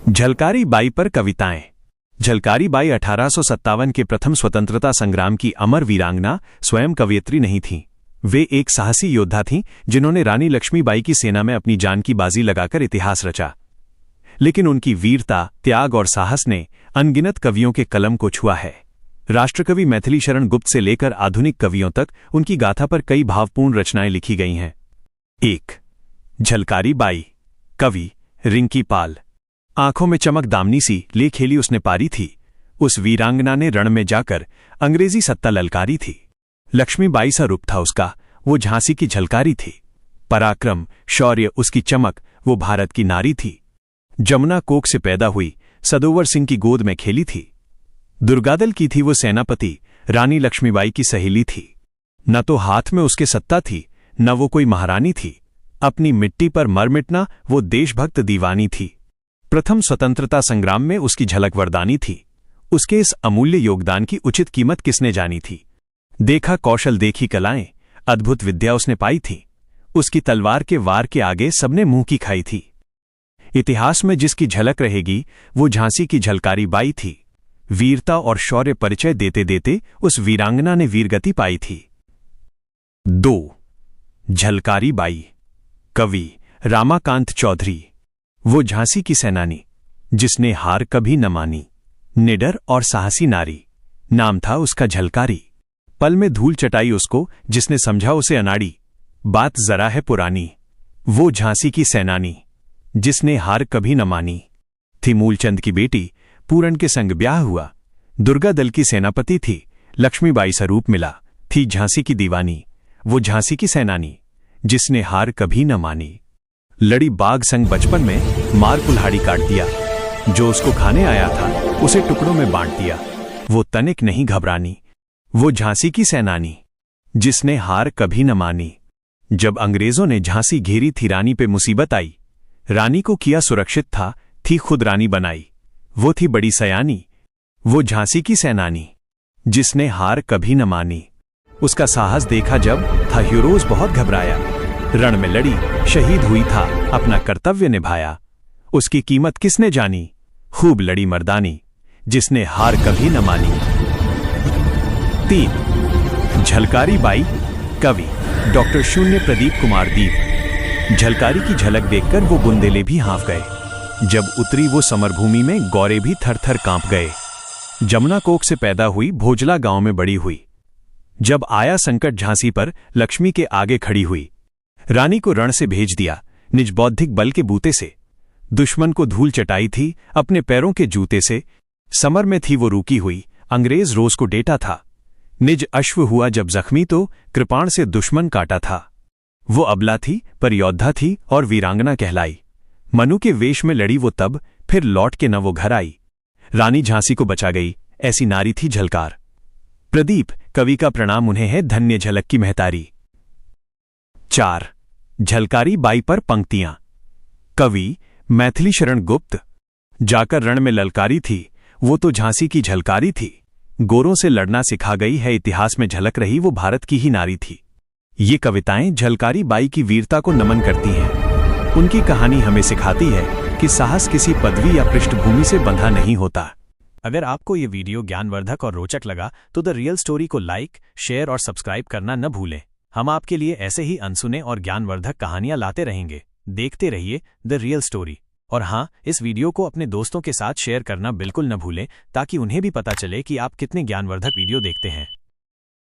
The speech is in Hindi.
झलकारी बाई पर कविताएं। झलकारी बाई 1857 के प्रथम स्वतंत्रता संग्राम की अमर वीरांगना स्वयं कवयित्री नहीं थीं। वे एक साहसी योद्धा थीं जिन्होंने रानी लक्ष्मीबाई की सेना में अपनी जान की बाजी लगाकर इतिहास रचा। लेकिन उनकी वीरता, त्याग और साहस ने अनगिनत कवियों के कलम को छुआ है। राष्ट्रकवि मैथिली शरण गुप्त से लेकर आधुनिक कवियों तक उनकी गाथा पर कई भावपूर्ण रचनाएं लिखी गई हैं। 1. झलकारी बाई। कवि रिंकी पाल। आंखों में चमक दामनी सी ले खेली उसने पारी थी। उस वीरांगना ने रण में जाकर अंग्रेजी सत्ता ललकारी थी। लक्ष्मीबाई सा रूप था उसका, वो झांसी की झलकारी थी। पराक्रम, शौर्य, उसकी चमक, वो भारत की नारी थी। जमुना कोख से पैदा हुई, सदोवर सिंह की गोद में खेली थी। दुर्गादल की थी वो सेनापति, रानी लक्ष्मीबाई की सहेली थी। न तो हाथ में उसके सत्ता थी, न वो कोई महारानी थी। अपनी मिट्टी पर मर मिटना वो देशभक्त दीवानी थी। प्रथम स्वतंत्रता संग्राम में उसकी झलक वरदानी थी। उसके इस अमूल्य योगदान की उचित कीमत किसने जानी थी। देखा कौशल, देखी कलाएं, अद्भुत विद्या उसने पाई थी। उसकी तलवार के वार के आगे सबने मुंह की खाई थी। इतिहास में जिसकी झलक रहेगी वो झांसी की झलकारी बाई थी। वीरता और शौर्य परिचय देते देते उस वीरांगना ने वीरगति पाई थी। 2. झलकारी बाई। कवि रामाकांत चौधरी। वो झांसी की सेनानी जिसने हार कभी न मानी, निडर और साहसी नारी। नाम था उसका झलकारी। पल में धूल चटाई उसको जिसने समझा उसे अनाड़ी। बात जरा है पुरानी। वो झांसी की सेनानी जिसने हार कभी न मानी। थी मूलचंद की बेटी, पूरन के संग ब्याह हुआ। दुर्गा दल की सेनापति थी, लक्ष्मीबाई सा रूप मिला। थी झांसी की दीवानी, वो झांसी की सेनानी जिसने हार कभी न मानी। लड़ी बाघ संग बचपन में, मार कुल्हाड़ी काट दिया। जो उसको खाने आया था उसे टुकड़ों में बांट दिया। वो तनिक नहीं घबरानी, वो झांसी की सेनानी जिसने हार कभी न मानी। जब अंग्रेजों ने झांसी घेरी थी, रानी पे मुसीबत आई। रानी को किया सुरक्षित था, थी खुद रानी बनाई। वो थी बड़ी सयानी, वो झांसी की सेनानी जिसने हार कभी न मानी। उसका साहस देखा जब, था हीरोज बहुत घबराया। रण में लड़ी, शहीद हुई था, अपना कर्तव्य निभाया। उसकी कीमत किसने जानी, खूब लड़ी मर्दानी जिसने हार कभी न मानी। 3. झलकारी बाई। कवि डॉक्टर शून्य प्रदीप कुमार दीप। झलकारी की झलक देखकर वो बुंदेले भी हाँफ गए। जब उतरी वो समरभूमि में, गौरे भी थर थर कांप गए। जमुना कोख से पैदा हुई, भोजला गांव में बड़ी हुई। जब आया संकट झांसी पर, लक्ष्मी के आगे खड़ी हुई। रानी को रण से भेज दिया, निज बौद्धिक बल के बूते से। दुश्मन को धूल चटाई थी अपने पैरों के जूते से। समर में थी वो रुकी हुई, अंग्रेज रोज को डेटा था। निज अश्व हुआ जब जख्मी तो कृपाण से दुश्मन काटा था। वो अबला थी पर योद्धा थी और वीरांगना कहलाई। मनु के वेश में लड़ी वो तब, फिर लौट के न वो घर आई। रानी झांसी को बचा गई, ऐसी नारी थी झलकार। प्रदीप कवि का प्रणाम उन्हें है, धन्य झलक की महतारी। 4. झलकारी बाई पर पंक्तियां। कवि मैथिली शरण गुप्त। जाकर रण में ललकारी थी, वो तो झांसी की झलकारी थी। गोरों से लड़ना सिखा गई है, इतिहास में झलक रही वो भारत की ही नारी थी। ये कविताएं झलकारी बाई की वीरता को नमन करती हैं। उनकी कहानी हमें सिखाती है कि साहस किसी पदवी या पृष्ठभूमि से बंधा नहीं होता। अगर आपको ये वीडियो ज्ञानवर्धक और रोचक लगा तो द रियल स्टोरी को लाइक, शेयर और सब्सक्राइब करना न भूलें। हम आपके लिए ऐसे ही अनसुने और ज्ञानवर्धक कहानियां लाते रहेंगे। देखते रहिए द रियल स्टोरी। और हाँ, इस वीडियो को अपने दोस्तों के साथ शेयर करना बिल्कुल न भूलें ताकि उन्हें भी पता चले कि आप कितने ज्ञानवर्धक वीडियो देखते हैं।